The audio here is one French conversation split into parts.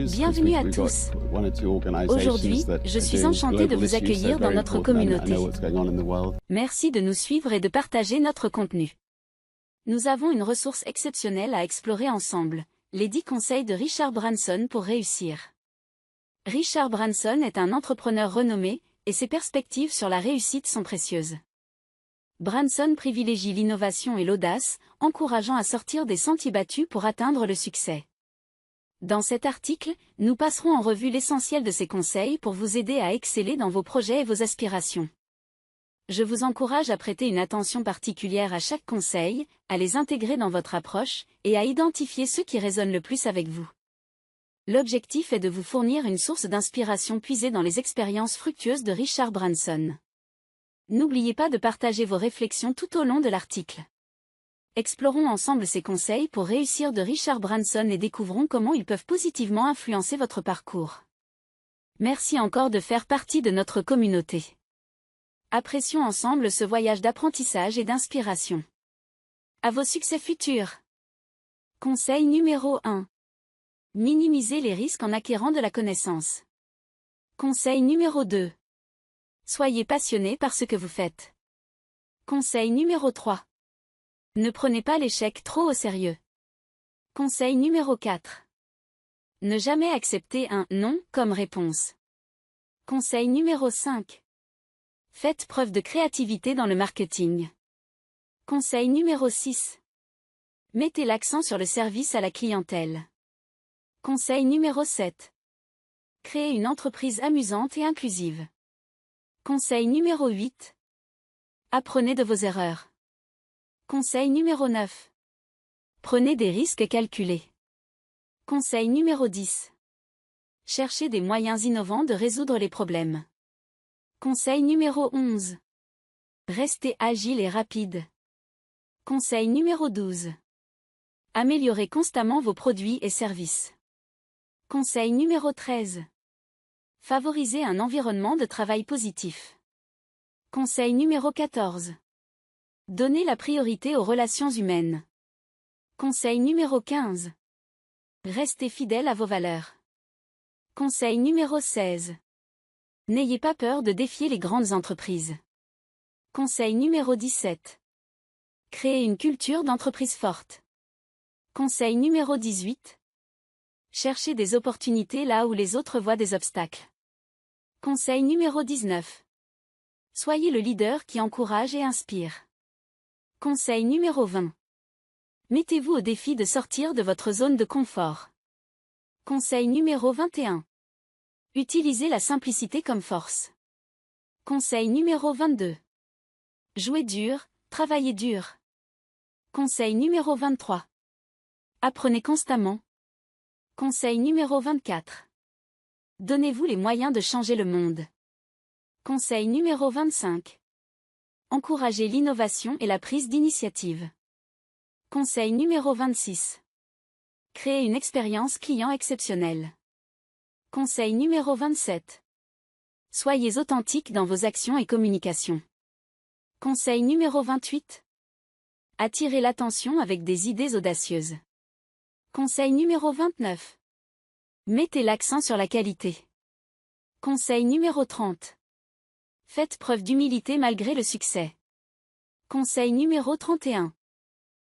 Bienvenue à tous. Aujourd'hui, je suis enchantée de vous accueillir dans notre communauté. Merci de nous suivre et de partager notre contenu. Nous avons une ressource exceptionnelle à explorer ensemble, les 10 conseils de Richard Branson pour réussir. Richard Branson est un entrepreneur renommé, et ses perspectives sur la réussite sont précieuses. Branson privilégie l'innovation et l'audace, encourageant à sortir des sentiers battus pour atteindre le succès. Dans cet article, nous passerons en revue l'essentiel de ces conseils pour vous aider à exceller dans vos projets et vos aspirations. Je vous encourage à prêter une attention particulière à chaque conseil, à les intégrer dans votre approche, et à identifier ceux qui résonnent le plus avec vous. L'objectif est de vous fournir une source d'inspiration puisée dans les expériences fructueuses de Richard Branson. N'oubliez pas de partager vos réflexions tout au long de l'article. Explorons ensemble ces conseils pour réussir de Richard Branson et découvrons comment ils peuvent positivement influencer votre parcours. Merci encore de faire partie de notre communauté. Apprécions ensemble ce voyage d'apprentissage et d'inspiration. À vos succès futurs. Conseil numéro 1. Minimisez les risques en acquérant de la connaissance. Conseil numéro 2. Soyez passionné par ce que vous faites. Conseil numéro 3. Ne prenez pas l'échec trop au sérieux. Conseil numéro 4. Ne jamais accepter un « non » comme réponse. Conseil numéro 5. Faites preuve de créativité dans le marketing. Conseil numéro 6. Mettez l'accent sur le service à la clientèle. Conseil numéro 7. Créez une entreprise amusante et inclusive. Conseil numéro 8. Apprenez de vos erreurs. Conseil numéro 9. Prenez des risques calculés. Conseil numéro 10. Cherchez des moyens innovants de résoudre les problèmes. Conseil numéro 11. Restez agile et rapide. Conseil numéro 12. Améliorez constamment vos produits et services. Conseil numéro 13. Favorisez un environnement de travail positif. Conseil numéro 14. Donnez la priorité aux relations humaines. Conseil numéro 15. Restez fidèle à vos valeurs. Conseil numéro 16. N'ayez pas peur de défier les grandes entreprises. Conseil numéro 17. Créez une culture d'entreprise forte. Conseil numéro 18. Cherchez des opportunités là où les autres voient des obstacles. Conseil numéro 19. Soyez le leader qui encourage et inspire. Conseil numéro 20. Mettez-vous au défi de sortir de votre zone de confort. Conseil numéro 21. Utilisez la simplicité comme force. Conseil numéro 22. Jouez dur, travaillez dur. Conseil numéro 23. Apprenez constamment. Conseil numéro 24. Donnez-vous les moyens de changer le monde. Conseil numéro 25. Encouragez l'innovation et la prise d'initiative. Conseil numéro 26. Créez une expérience client exceptionnelle. Conseil numéro 27. Soyez authentique dans vos actions et communications. Conseil numéro 28. Attirez l'attention avec des idées audacieuses. Conseil numéro 29. Mettez l'accent sur la qualité. Conseil numéro 30. Faites preuve d'humilité malgré le succès. Conseil numéro 31.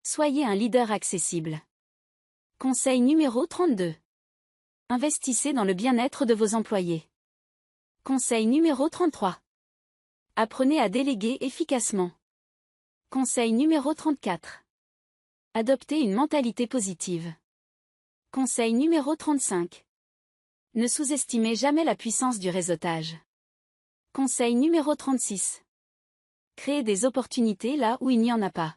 Soyez un leader accessible. Conseil numéro 32. Investissez dans le bien-être de vos employés. Conseil numéro 33. Apprenez à déléguer efficacement. Conseil numéro 34. Adoptez une mentalité positive. Conseil numéro 35. Ne sous-estimez jamais la puissance du réseautage. Conseil numéro 36. Créez des opportunités là où il n'y en a pas.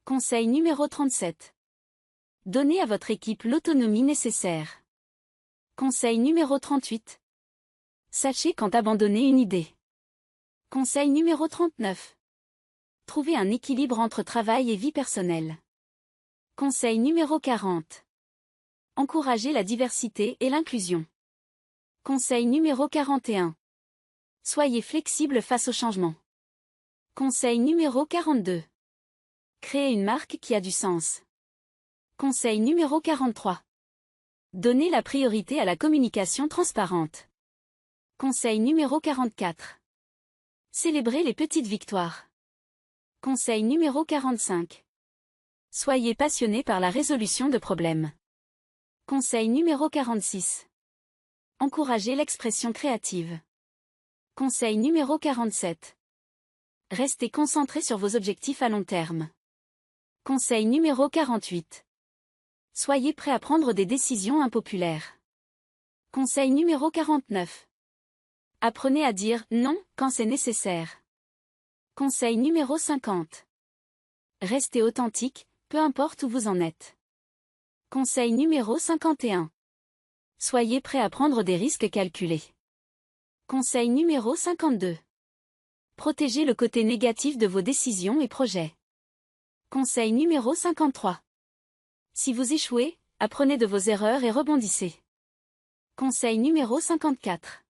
Conseil numéro 37. Donnez à votre équipe l'autonomie nécessaire. Conseil numéro 38. Sachez quand abandonner une idée. Conseil numéro 39. Trouvez un équilibre entre travail et vie personnelle. Conseil numéro 40. Encouragez la diversité et l'inclusion. Conseil numéro 41. Soyez flexible face au changement. Conseil numéro 42. Créez une marque qui a du sens. Conseil numéro 43. Donnez la priorité à la communication transparente. Conseil numéro 44. Célébrez les petites victoires. Conseil numéro 45. Soyez passionné par la résolution de problèmes. Conseil numéro 46. Encouragez l'expression créative. Conseil numéro 47. Restez concentré sur vos objectifs à long terme. Conseil numéro 48. Soyez prêt à prendre des décisions impopulaires. Conseil numéro 49. Apprenez à dire « non » quand c'est nécessaire. Conseil numéro 50. Restez authentique, peu importe où vous en êtes. Conseil numéro 51. Soyez prêt à prendre des risques calculés. Conseil numéro 52. Protégez le côté négatif de vos décisions et projets. Conseil numéro 53. Si vous échouez, apprenez de vos erreurs et rebondissez. Conseil numéro 54.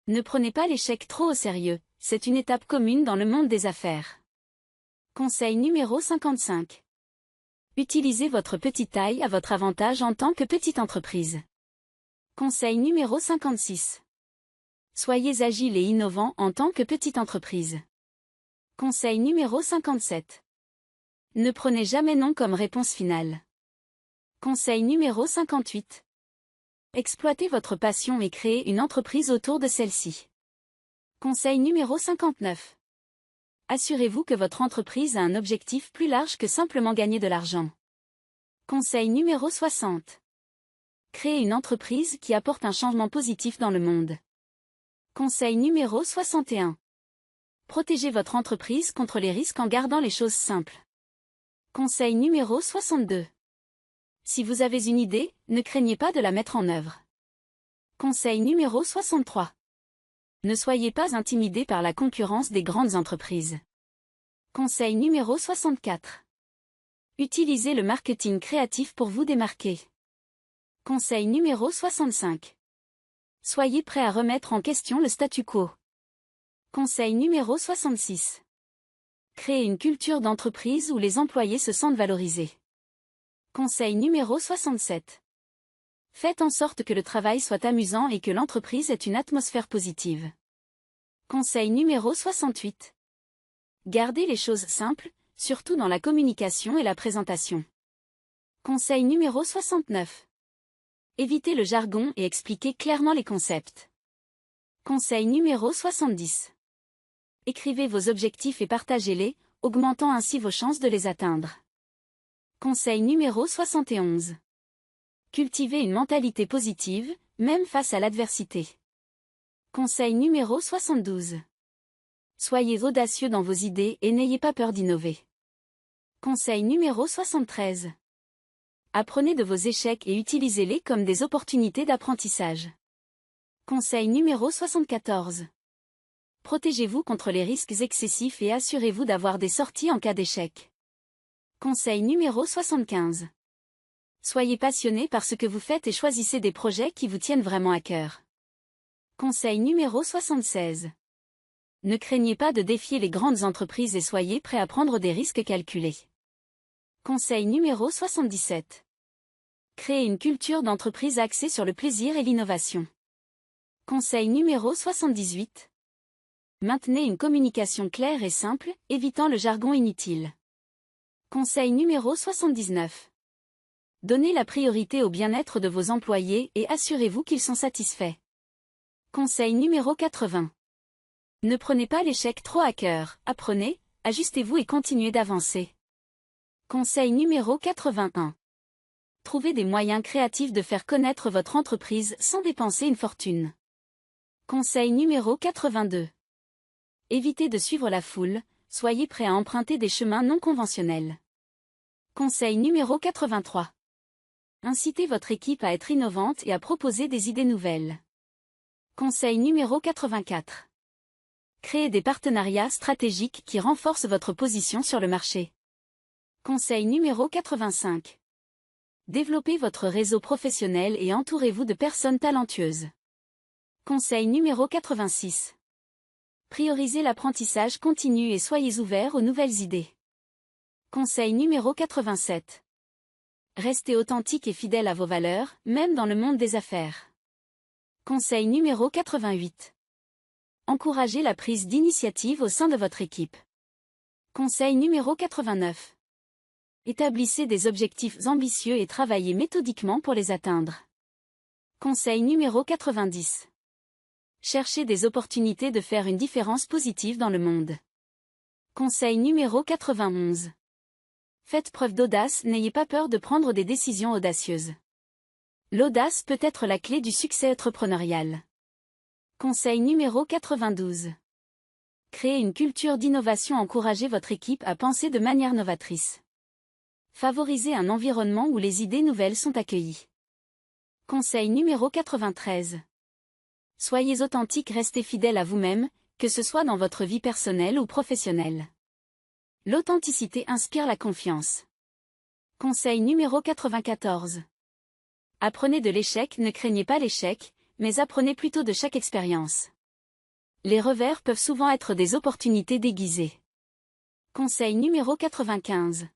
Ne prenez pas l'échec trop au sérieux, c'est une étape commune dans le monde des affaires. Conseil numéro 55. Utilisez votre petite taille à votre avantage en tant que petite entreprise. Conseil numéro 56. Soyez agile et innovant en tant que petite entreprise. Conseil numéro 57. Ne prenez jamais non comme réponse finale. Conseil numéro 58. Exploitez votre passion et créez une entreprise autour de celle-ci. Conseil numéro 59. Assurez-vous que votre entreprise a un objectif plus large que simplement gagner de l'argent. Conseil numéro 60. Créez une entreprise qui apporte un changement positif dans le monde. Conseil numéro 61. Protégez votre entreprise contre les risques en gardant les choses simples. Conseil numéro 62. Si vous avez une idée, ne craignez pas de la mettre en œuvre. Conseil numéro 63. Ne soyez pas intimidé par la concurrence des grandes entreprises. Conseil numéro 64. Utilisez le marketing créatif pour vous démarquer. Conseil numéro 65. Soyez prêt à remettre en question le statu quo. Conseil numéro 66. Créez une culture d'entreprise où les employés se sentent valorisés. Conseil numéro 67. Faites en sorte que le travail soit amusant et que l'entreprise ait une atmosphère positive. Conseil numéro 68. Gardez les choses simples, surtout dans la communication et la présentation. Conseil numéro 69. Évitez le jargon et expliquez clairement les concepts. Conseil numéro 70. Écrivez vos objectifs et partagez-les, augmentant ainsi vos chances de les atteindre. Conseil numéro 71. Cultivez une mentalité positive, même face à l'adversité. Conseil numéro 72. Soyez audacieux dans vos idées et n'ayez pas peur d'innover. Conseil numéro 73. Apprenez de vos échecs et utilisez-les comme des opportunités d'apprentissage. Conseil numéro 74. Protégez-vous contre les risques excessifs et assurez-vous d'avoir des sorties en cas d'échec. Conseil numéro 75. Soyez passionné par ce que vous faites et choisissez des projets qui vous tiennent vraiment à cœur. Conseil numéro 76. Ne craignez pas de défier les grandes entreprises et soyez prêt à prendre des risques calculés. Conseil numéro 77. Créez une culture d'entreprise axée sur le plaisir et l'innovation. Conseil numéro 78. Maintenez une communication claire et simple, évitant le jargon inutile. Conseil numéro 79. Donnez la priorité au bien-être de vos employés et assurez-vous qu'ils sont satisfaits. Conseil numéro 80. Ne prenez pas l'échec trop à cœur, apprenez, ajustez-vous et continuez d'avancer. Conseil numéro 81. Trouvez des moyens créatifs de faire connaître votre entreprise sans dépenser une fortune. Conseil numéro 82. Évitez de suivre la foule, soyez prêt à emprunter des chemins non conventionnels. Conseil numéro 83. Incitez votre équipe à être innovante et à proposer des idées nouvelles. Conseil numéro 84. Créez des partenariats stratégiques qui renforcent votre position sur le marché. Conseil numéro 85. Développez votre réseau professionnel et entourez-vous de personnes talentueuses. Conseil numéro 86. Priorisez l'apprentissage continu et soyez ouverts aux nouvelles idées. Conseil numéro 87. Restez authentique et fidèle à vos valeurs, même dans le monde des affaires. Conseil numéro 88. Encouragez la prise d'initiative au sein de votre équipe. Conseil numéro 89. Établissez des objectifs ambitieux et travaillez méthodiquement pour les atteindre. Conseil numéro 90. Cherchez des opportunités de faire une différence positive dans le monde. Conseil numéro 91. Faites preuve d'audace, n'ayez pas peur de prendre des décisions audacieuses. L'audace peut être la clé du succès entrepreneurial. Conseil numéro 92. Créez une culture d'innovation, encouragez votre équipe à penser de manière novatrice. Favorisez un environnement où les idées nouvelles sont accueillies. Conseil numéro 93. Soyez authentique, restez fidèle à vous-même, que ce soit dans votre vie personnelle ou professionnelle. L'authenticité inspire la confiance. Conseil numéro 94. Apprenez de l'échec, ne craignez pas l'échec, mais apprenez plutôt de chaque expérience. Les revers peuvent souvent être des opportunités déguisées. Conseil numéro 95.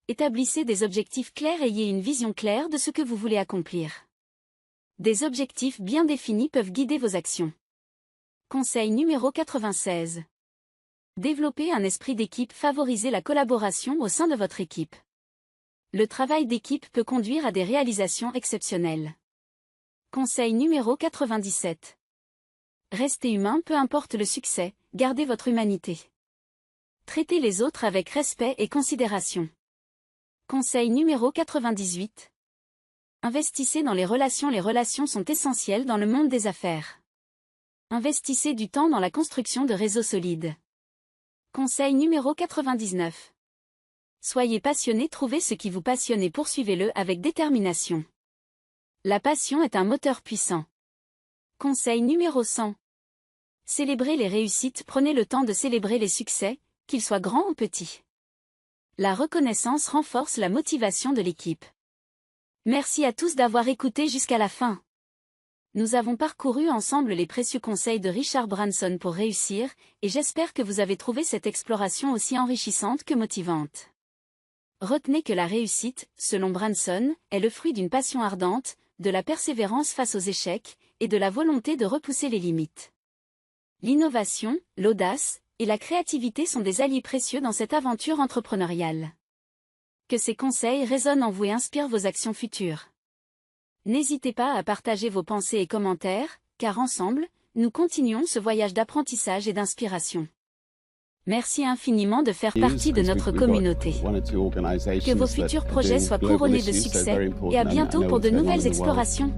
Établissez des objectifs clairs, ayez une vision claire de ce que vous voulez accomplir. Des objectifs bien définis peuvent guider vos actions. Conseil numéro 96. Développez un esprit d'équipe, favorisez la collaboration au sein de votre équipe. Le travail d'équipe peut conduire à des réalisations exceptionnelles. Conseil numéro 97. Restez humain, peu importe le succès, gardez votre humanité. Traitez les autres avec respect et considération. Conseil numéro 98. Investissez dans les relations sont essentielles dans le monde des affaires. Investissez du temps dans la construction de réseaux solides. Conseil numéro 99. Soyez passionné, trouvez ce qui vous passionne et poursuivez-le avec détermination. La passion est un moteur puissant. Conseil numéro 100. Célébrez les réussites, prenez le temps de célébrer les succès, qu'ils soient grands ou petits. La reconnaissance renforce la motivation de l'équipe. Merci à tous d'avoir écouté jusqu'à la fin. Nous avons parcouru ensemble les précieux conseils de Richard Branson pour réussir, et j'espère que vous avez trouvé cette exploration aussi enrichissante que motivante. Retenez que la réussite, selon Branson, est le fruit d'une passion ardente, de la persévérance face aux échecs, et de la volonté de repousser les limites. L'innovation, l'audace, et la créativité sont des alliés précieux dans cette aventure entrepreneuriale. Que ces conseils résonnent en vous et inspirent vos actions futures. N'hésitez pas à partager vos pensées et commentaires, car ensemble, nous continuons ce voyage d'apprentissage et d'inspiration. Merci infiniment de faire partie de notre communauté. Que vos futurs projets soient couronnés de succès, et à bientôt pour de nouvelles explorations.